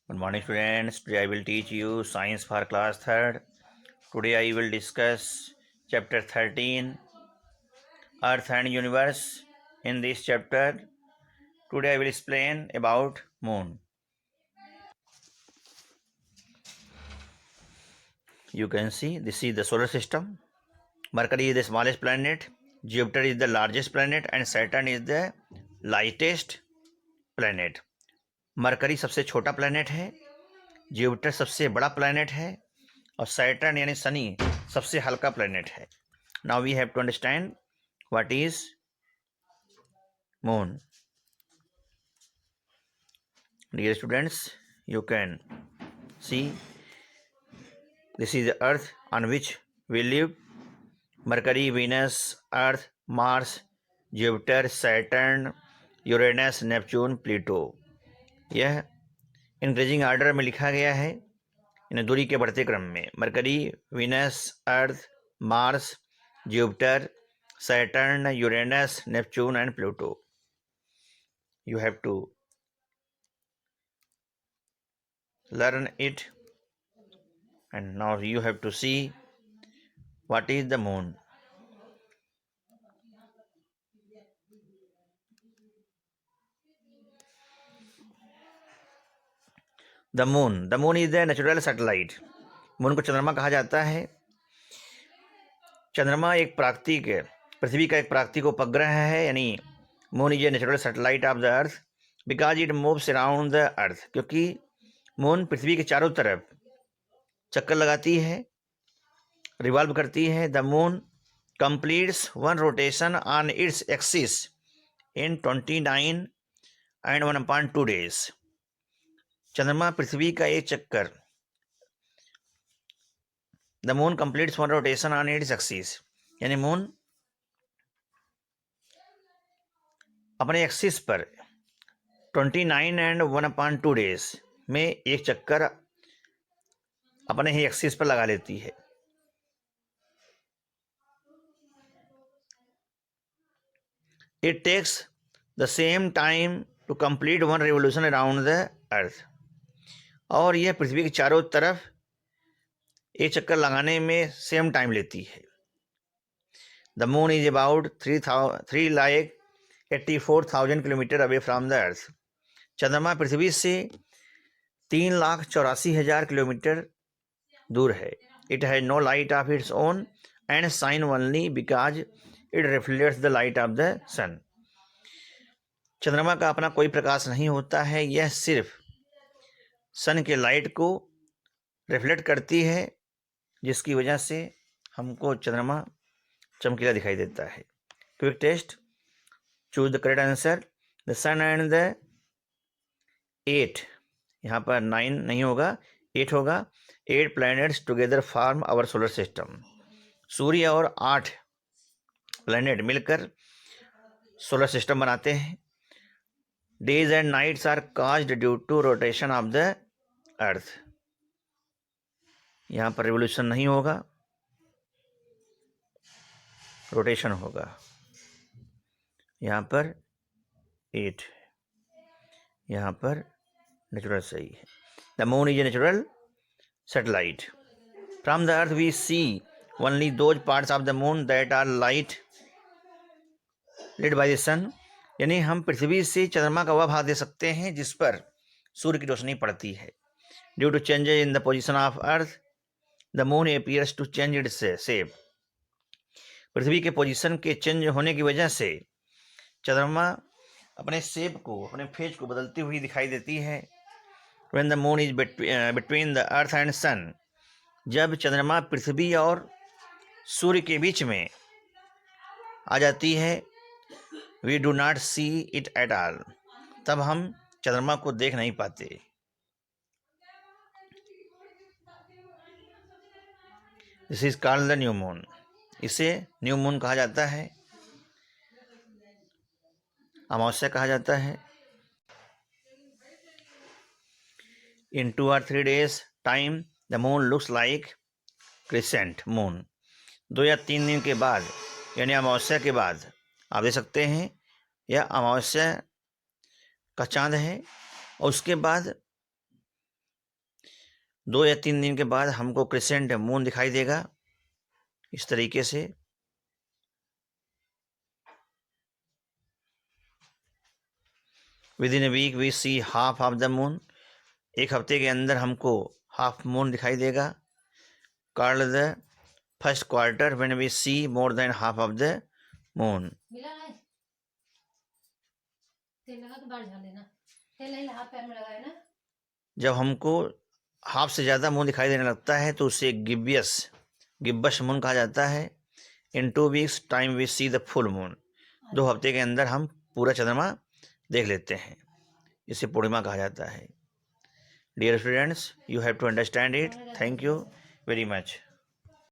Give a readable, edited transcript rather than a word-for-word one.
Good morning students. Today I will teach you science for class 3rd. Today I will discuss chapter 13 Earth and Universe. In this chapter today I will explain about moon. You can see this is the solar system. Mercury is the smallest planet, Jupiter is the largest planet and Saturn is the lightest planet. Mercury सबसे छोटा planet है, Jupiter सबसे बड़ा planet है और Saturn यानी शनि सबसे हल्का प्लैनेट है. Now we have to understand what is moon. Dear students, you can see this is the earth on which we live. Mercury, Venus, Earth, Mars, Jupiter, Saturn, Uranus, Neptune, Pluto. यह increasing order में लिखा गया है, इन दूरी के बढ़ते क्रम में. Mercury, Venus, earth, Mars, Jupiter, Saturn, Uranus, Neptune and Pluto. You have to learn it, and now you have to see what is the moon. The moon is the natural satellite. Moon को चंद्रमा कहा जाता है. चंद्रमा एक प्राकृतिक, पृथ्वी का एक प्राकृतिक उपग्रह है, यानी moon is a natural satellite of the earth because it moves around the अर्थ. क्योंकि मून पृथ्वी के चारों तरफ चक्कर लगाती है, रिवॉल्व करती है. The moon completes one rotation on its axis in 29 and 1.2 days. चंद्रमा पृथ्वी का एक चक्कर, the moon completes one rotation on its axis, यानी मून अपने एक्सिस पर 29 and 1.2 days में एक चक्कर अपने ही एक्सिस पर लगा लेती है. It takes the same time to complete one revolution around the earth. और यह पृथ्वी के चारों तरफ एक चक्कर लगाने में सेम टाइम लेती है. The moon is about 3,84,000 kilometre away from the earth. चंद्रमा पृथ्वी से 3,84,000 किलोमीटर दूर है. It has no light of its own and shine only because it reflects the light of the sun. चंद्रमा का अपना कोई प्रकाश नहीं होता है, यह सिर्फ सन के लाइट को रिफ्लेक्ट करती है, जिसकी वजह से हमको चंद्रमा चमकीला दिखाई देता है. Quick test, choose the correct answer. The sun and the 8, यहाँ पर 9 नहीं होगा, 8 होगा. 8 planets together form our solar system. सूर्य और 8 प्लैनेट मिलकर सोलर सिस्टम बनाते हैं. Days and nights are caused due to rotation of the earth. यहाँ पर रिवोल्यूशन नहीं होगा, रोटेशन होगा. यहाँ पर 8, यहाँ पर नेचुरल सही है. The moon is a natural satellite. From the earth we see only those parts of the moon that are light lit by the sun. यानी हम पृथ्वी से चंद्रमा का वह भाग दे सकते हैं जिस पर सूर्य की रोशनी पड़ती है. Due to changes in the position of earth the moon appears to change its shape. पृथ्वी के पोजीशन के चेंज होने की वजह से चंद्रमा अपने शेप को, अपने फेज को बदलती हुई दिखाई देती है. When the moon is between the earth and sun, जब चंद्रमा पृथ्वी और सूर्य के बीच में आ जाती है, we do not see it at all, तब हम चंद्रमा को देख नहीं पाते. This is called the new moon. इसे न्यू मून कहा जाता है, अमावस्या कहा जाता है. In 2 or 3 days time the moon looks like crescent moon. 2 या 3 दिन के बाद, यानी अमावस्या के बाद आप देख सकते हैं यह अमावस्या का चांद है. और उसके बाद 2 या 3 दिन के बाद हमको क्रिसेंट मून दिखाई देगा इस तरीके से। Within a week we see half of the moon. एक हफ्ते के अंदर हमको हाफ मून दिखाई देगा। Called the first quarter when we see more than half of the moon. जब हमको हाफ से ज़्यादा मून दिखाई देने लगता है तो उसे गिब्बस मून कहा जाता है। In 2 weeks time we see the full moon. 2 हफ्ते के अंदर हम पूरा चंद्रमा देख लेते हैं, इसे पूर्णिमा कहा जाता है। Dear students, you have to understand it. Thank you very much.